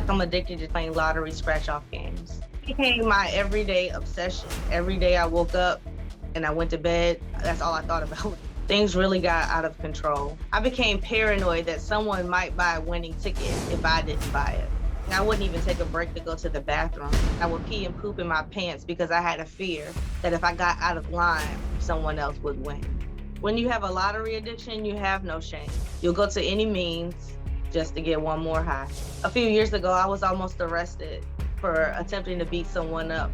I'm addicted to playing lottery scratch-off games. It became my everyday obsession. Every day I woke up and I went to bed, that's all I thought about. Things really got out of control. I became paranoid that someone might buy a winning ticket if I didn't buy it. I wouldn't even take a break to go to the bathroom. I would pee and poop in my pants because I had a fear that if I got out of line, someone else would win. When you have a lottery addiction, you have no shame. You'll go to any means just to get one more high. A few years ago, I was almost arrested for attempting to beat someone up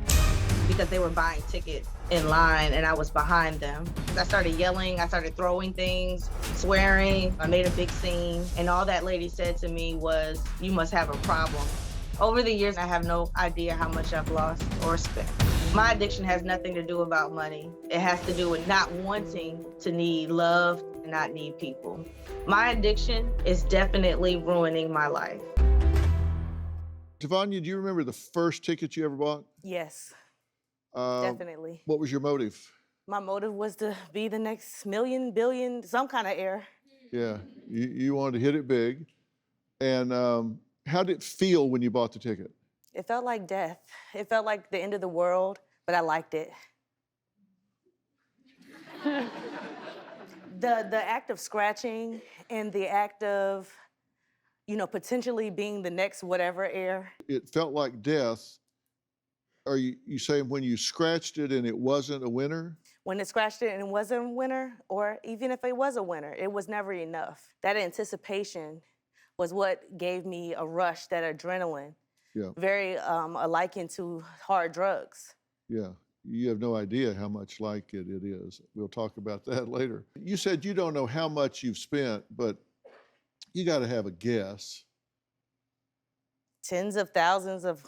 because they were buying tickets in line and I was behind them. I started yelling, I started throwing things, swearing, I made a big scene, and all that lady said to me was, "You must have a problem." Over the years, I have no idea how much I've lost or spent. My addiction has nothing to do about money. It has to do with not wanting to need love and not need people. My addiction is definitely ruining my life. Tavania, do you remember the first ticket you ever bought? Yes, Uh, definitely. what was your motive? My motive was to be the next million, billion, some kind of heir. Yeah, you wanted to hit it big. And how did it feel when you bought the ticket? It felt like death. It felt like the end of the world, but I liked it. The act of scratching and the act of, potentially being the next whatever heir. It felt like death. Are you saying when you scratched it and it wasn't a winner? When it scratched it and it wasn't a winner, or even if it was a winner, it was never enough. That anticipation was what gave me a rush, that adrenaline. Yeah, Very likened to hard drugs. yeah. You have no idea how much like it is. We'll talk about that later. You said you don't know how much you've spent, but you got to have a guess. Tens of thousands of,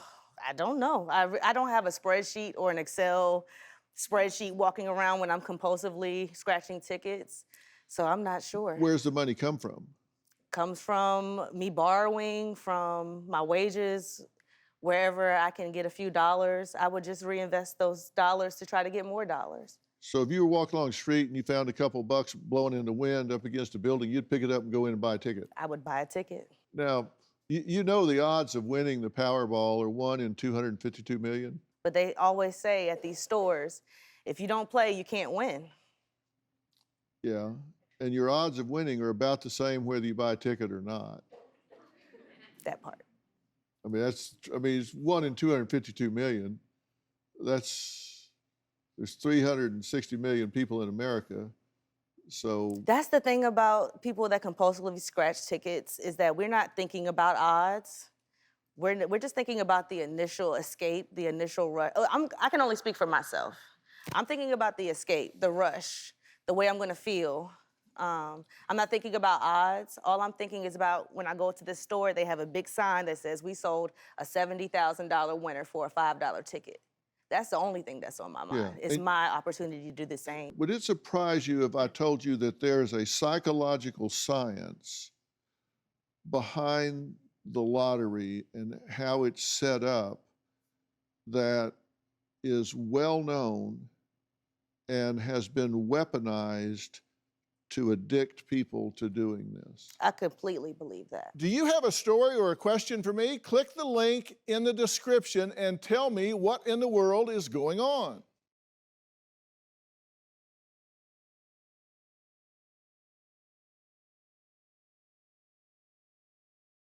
I don't know. I don't have a spreadsheet or an Excel spreadsheet walking around when I'm compulsively scratching tickets, so I'm not sure. Where's the money come from? Comes from me borrowing from my wages. Wherever I can get a few dollars, I would just reinvest those dollars to try to get more dollars. So if you were walking along the street and you found a couple bucks blowing in the wind up against a building, you'd pick it up and go in and buy a ticket. I would buy a ticket. Now, you know the odds of winning the Powerball are 1 in 252 million. But they always say at these stores, if you don't play, you can't win. Yeah. And your odds of winning are about the same whether you buy a ticket or not. That part. I mean, it's 1 in 252 million. There's 360 million people in America. So That's the thing about people that compulsively scratch tickets, is that we're not thinking about odds. We're just thinking about the initial escape, the initial rush. I can only speak for myself. I'm thinking about the escape, the rush, the way I'm gonna feel. I'm not thinking about odds. All I'm thinking is about when I go to this store, they have a big sign that says we sold a $70,000 winner for a $5 ticket. That's the only thing that's on my mind. Yeah. It's my opportunity to do the same. would it surprise you if I told you that there's a psychological science behind the lottery and how it's set up that is well known and has been weaponized to addict people to doing this? I completely believe that. Do you have a story or a question for me? Click the link in the description and tell me what in the world is going on.